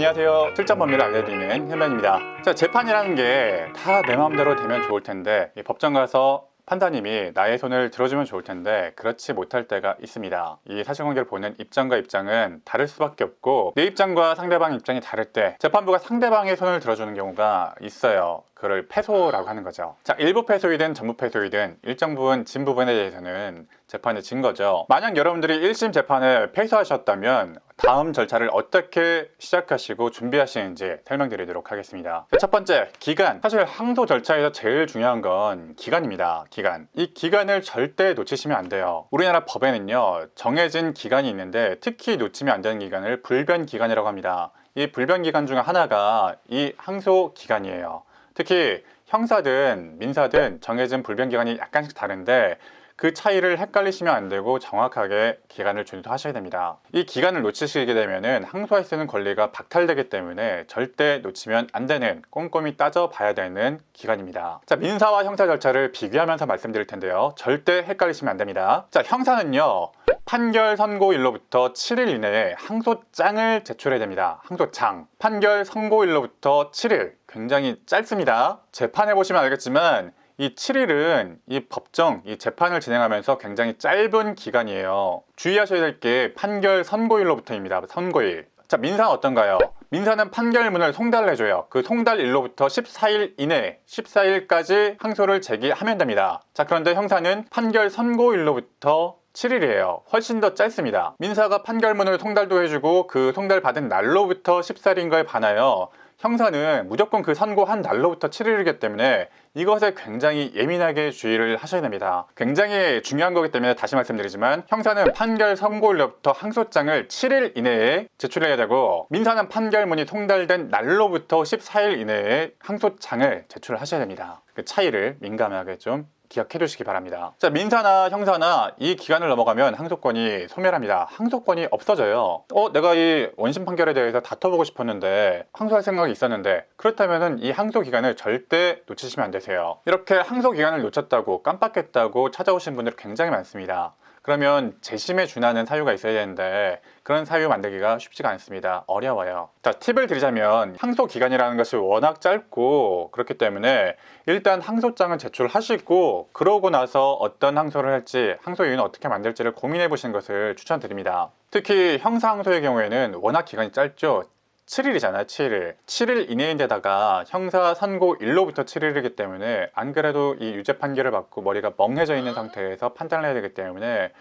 안녕하세요. 출장 법률을 알려드리는 현변입니다. 자, 재판이라는 게 다 내 마음대로 되면 좋을 텐데 이 법정 가서 판사님이 나의 손을 들어주면 좋을 텐데 그렇지 못할 때가 있습니다. 이 사실관계를 보는 입장과 입장은 다를 수밖에 없고 내 입장과 상대방 입장이 다를 때 재판부가 상대방의 손을 들어주는 경우가 있어요. 그걸 패소라고 하는 거죠. 자, 일부 패소이든 전부 패소이든 일정 부분 진 부분에 대해서는 재판에 진 거죠. 만약 여러분들이 1심 재판을 패소하셨다면 다음 절차를 어떻게 시작하시고 준비하시는지 설명드리도록 하겠습니다. 첫 번째, 기간. 사실 항소 절차에서 제일 중요한 건 기간입니다. 기간. 이 기간을 절대 놓치시면 안 돼요. 우리나라 법에는요, 정해진 기간이 있는데 특히 놓치면 안 되는 기간을 불변 기간이라고 합니다. 이 불변 기간 중 하나가 이 항소 기간이에요. 특히 형사든 민사든 정해진 불변 기간이 약간씩 다른데 그 차이를 헷갈리시면 안 되고 정확하게 기간을 준수하셔야 됩니다. 이 기간을 놓치시게 되면은 항소할 수 있는 권리가 박탈되기 때문에 절대 놓치면 안 되는, 꼼꼼히 따져봐야 되는 기간입니다. 자, 민사와 형사 절차를 비교하면서 말씀드릴 텐데요. 절대 헷갈리시면 안 됩니다. 자, 형사는요, 판결 선고일로부터 7일 이내에 항소장을 제출해야 됩니다. 항소장. 판결 선고일로부터 7일. 굉장히 짧습니다. 재판해 보시면 알겠지만 이 7일은 이 법정, 이 재판을 진행하면서 굉장히 짧은 기간이에요. 주의하셔야 될 게 판결 선고일로부터입니다. 선고일. 자, 민사는 어떤가요? 민사는 판결문을 송달해줘요. 그 송달일로부터 14일 이내, 14일까지 항소를 제기하면 됩니다. 자, 그런데 형사는 판결 선고일로부터 7일이에요. 훨씬 더 짧습니다. 민사가 판결문을 송달도 해주고 그 송달받은 날로부터 14일인 거에 반하여 형사는 무조건 그 선고한 날로부터 7일이기 때문에 이것에 굉장히 예민하게 주의를 하셔야 됩니다. 굉장히 중요한 거기 때문에 다시 말씀드리지만 형사는 판결 선고일로부터 항소장을 7일 이내에 제출해야 되고 민사는 판결문이 송달된 날로부터 14일 이내에 항소장을 제출하셔야 됩니다. 그 차이를 민감하게 좀 기억해 두시기 바랍니다. 자, 민사나 형사나 이 기간을 넘어가면 항소권이 소멸합니다. 항소권이 없어져요. 내가 이 원심 판결에 대해서 다퉈보고 싶었는데 항소할 생각이 있었는데 그렇다면 이 항소 기간을 절대 놓치시면 안 되세요. 이렇게 항소 기간을 놓쳤다고 깜빡했다고 찾아오신 분들이 굉장히 많습니다. 그러면 재심에 준하는 사유가 있어야 되는데 그런 사유 만들기가 쉽지가 않습니다. 어려워요. 자, 팁을 드리자면 항소 기간이라는 것이 워낙 짧고 그렇기 때문에 일단 항소장을 제출하시고 그러고 나서 어떤 항소를 할지 항소 이유는 어떻게 만들지를 고민해 보시는 것을 추천드립니다. 특히 형사 항소의 경우에는 워낙 기간이 짧죠. 7일이잖아요. 7일. 7일 이내인데다가 형사 선고일로부터 7일이기 때문에 안 그래도 이 유죄 판결을 받고 머리가 멍해져 있는 상태에서 판단을 해야 되기 때문에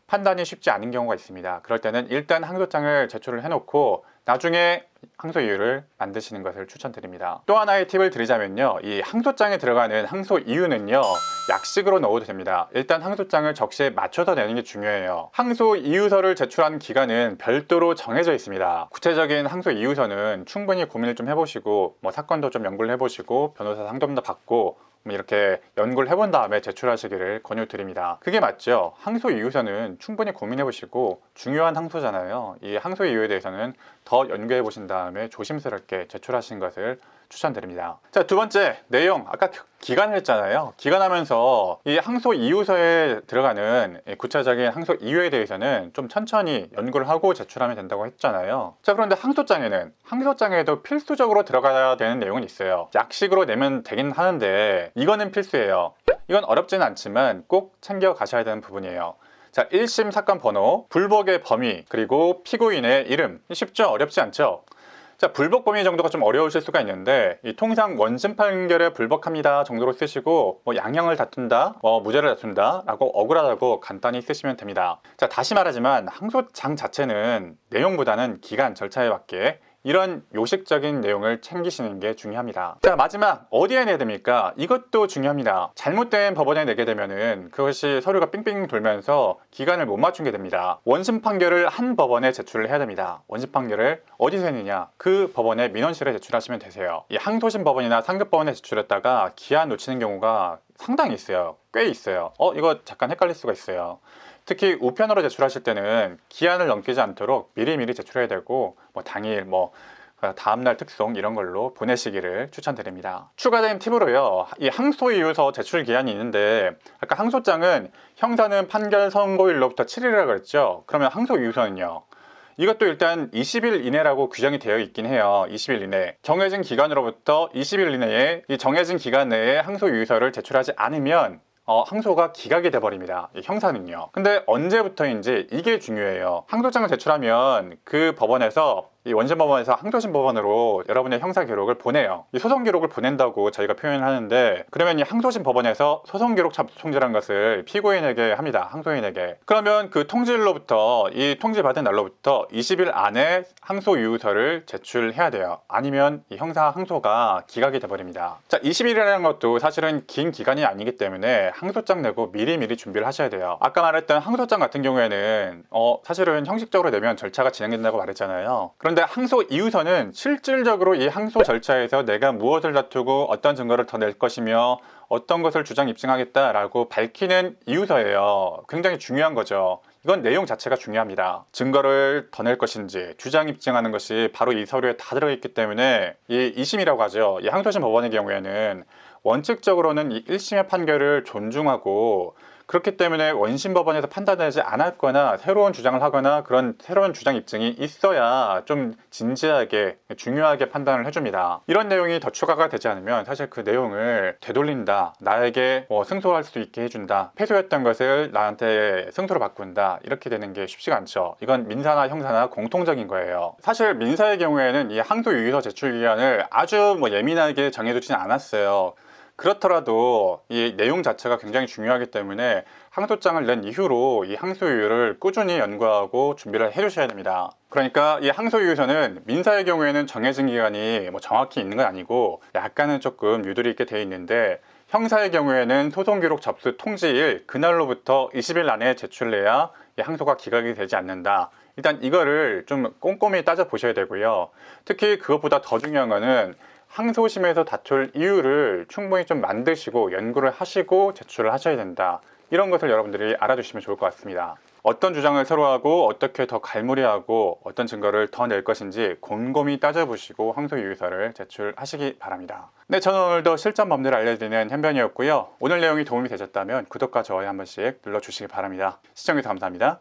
판단이 쉽지 않은 경우가 있습니다. 그럴 때는 일단 항소장을 제출을 해놓고 나중에 항소 이유를 만드시는 것을 추천드립니다. 또 하나의 팁을 드리자면요, 이 항소장에 들어가는 항소 이유는요 약식으로 넣어도 됩니다. 일단 항소장을 적시에 맞춰서 내는 게 중요해요. 항소 이유서를 제출한 기간은 별도로 정해져 있습니다. 구체적인 항소 이유서는 충분히 고민을 좀 해보시고 사건도 좀 연구를 해보시고 변호사 상담도 받고 이렇게 연구를 해본 다음에 제출하시기를 권유드립니다. 그게 맞죠? 항소 이유서는 충분히 고민해보시고 중요한 항소잖아요. 이 항소 이유에 대해서는 더 연구해보신 다음에 조심스럽게 제출하신 것을 추천드립니다. 자, 두 번째 내용, 아까 기간을 했잖아요. 기간하면서 이 항소 이유서에 들어가는 구체적인 항소 이유에 대해서는 좀 천천히 연구를 하고 제출하면 된다고 했잖아요. 자, 그런데 항소장에도 필수적으로 들어가야 되는 내용은 있어요. 약식으로 내면 되긴 하는데 이거는 필수예요. 이건 어렵지는 않지만 꼭 챙겨 가셔야 되는 부분이에요. 자, 1심 사건 번호, 불복의 범위, 그리고 피고인의 이름. 쉽죠? 어렵지 않죠? 자, 불복 범위 정도가 좀 어려우실 수가 있는데 통상 원심 판결에 불복합니다 정도로 쓰시고 양형을 다툰다, 무죄를 다툰다 라고 억울하다고 간단히 쓰시면 됩니다. 자, 다시 말하지만 항소장 자체는 내용보다는 기간 절차에 맞게 이런 요식적인 내용을 챙기시는 게 중요합니다. 자, 마지막 어디에 내야 됩니까? 이것도 중요합니다. 잘못된 법원에 내게 되면은 그것이 서류가 삥삥 돌면서 기간을 못 맞추게 됩니다. 원심 판결을 한 법원에 제출을 해야 됩니다. 원심 판결을 어디서 했느냐? 그 법원의 민원실에 제출하시면 되세요. 이 항소심 법원이나 상급 법원에 제출했다가 기한 놓치는 경우가 상당히 있어요. 꽤 있어요. 이거 잠깐 헷갈릴 수가 있어요. 특히 우편으로 제출하실 때는 기한을 넘기지 않도록 미리미리 제출해야 되고 당일 다음날 특송 이런 걸로 보내시기를 추천드립니다. 추가된 팁으로요, 이 항소 이유서 제출 기한이 있는데 아까 항소장은 형사는 판결 선고일로부터 7일이라고 그랬죠. 그러면 항소 이유서는요, 이것도 일단 20일 이내라고 규정이 되어 있긴 해요. 20일 이내. 정해진 기간으로부터 20일 이내에 이 정해진 기간 내에 항소 유의서를 제출하지 않으면 항소가 기각이 돼버립니다. 이 형사는요. 근데 언제부터인지 이게 중요해요. 항소장을 제출하면 그 법원에서 이 원심 법원에서 항소심 법원으로 여러분의 형사 기록을 보내요. 이 소송 기록을 보낸다고 저희가 표현을 하는데, 그러면 이 항소심 법원에서 소송 기록 접수 통지라는 것을 피고인에게 합니다. 항소인에게. 그러면 그 통지일로부터, 이 통지 받은 날로부터 20일 안에 항소 유의서를 제출해야 돼요. 아니면 이 형사 항소가 기각이 돼버립니다. 자, 20일이라는 것도 사실은 긴 기간이 아니기 때문에 항소장 내고 미리미리 준비를 하셔야 돼요. 아까 말했던 항소장 같은 경우에는 사실은 형식적으로 내면 절차가 진행된다고 말했잖아요. 그런데 항소 이유서는 실질적으로 이 항소 절차에서 내가 무엇을 다투고 어떤 증거를 더 낼 것이며 어떤 것을 주장 입증하겠다라고 밝히는 이유서예요. 굉장히 중요한 거죠. 이건 내용 자체가 중요합니다. 증거를 더 낼 것인지 주장 입증하는 것이 바로 이 서류에 다 들어있기 때문에 이 2심이라고 하죠. 이 항소심 법원의 경우에는 원칙적으로는 이 1심의 판결을 존중하고, 그렇기 때문에 원심 법원에서 판단하지 않았거나 새로운 주장을 하거나 그런 새로운 주장 입증이 있어야 좀 진지하게 중요하게 판단을 해줍니다. 이런 내용이 더 추가가 되지 않으면 사실 그 내용을 되돌린다, 나에게 승소할 수 있게 해준다, 패소했던 것을 나한테 승소로 바꾼다, 이렇게 되는 게 쉽지가 않죠. 이건 민사나 형사나 공통적인 거예요. 사실 민사의 경우에는 이 항소 유의서 제출 기간을 아주 예민하게 정해두지는 않았어요. 그렇더라도 이 내용 자체가 굉장히 중요하기 때문에 항소장을 낸 이후로 이 항소유의를 꾸준히 연구하고 준비를 해 주셔야 됩니다. 그러니까 이 항소유의서는 민사의 경우에는 정해진 기간이 정확히 있는 건 아니고 약간은 조금 유도리 있게 되어 있는데, 형사의 경우에는 소송기록 접수 통지일 그날로부터 20일 안에 제출해야 이 항소가 기각이 되지 않는다. 일단 이거를 좀 꼼꼼히 따져 보셔야 되고요. 특히 그것보다 더 중요한 거는 항소심에서 다툴 이유를 충분히 좀 만드시고 연구를 하시고 제출을 하셔야 된다. 이런 것을 여러분들이 알아두시면 좋을 것 같습니다. 어떤 주장을 새로 하고 어떻게 더 갈무리하고 어떤 증거를 더 낼 것인지 곰곰이 따져보시고 항소 유의서를 제출하시기 바랍니다. 네, 저는 오늘도 실전 법리를 알려드리는 현변이었고요. 오늘 내용이 도움이 되셨다면 구독과 좋아요 한 번씩 눌러주시기 바랍니다. 시청해주셔서 감사합니다.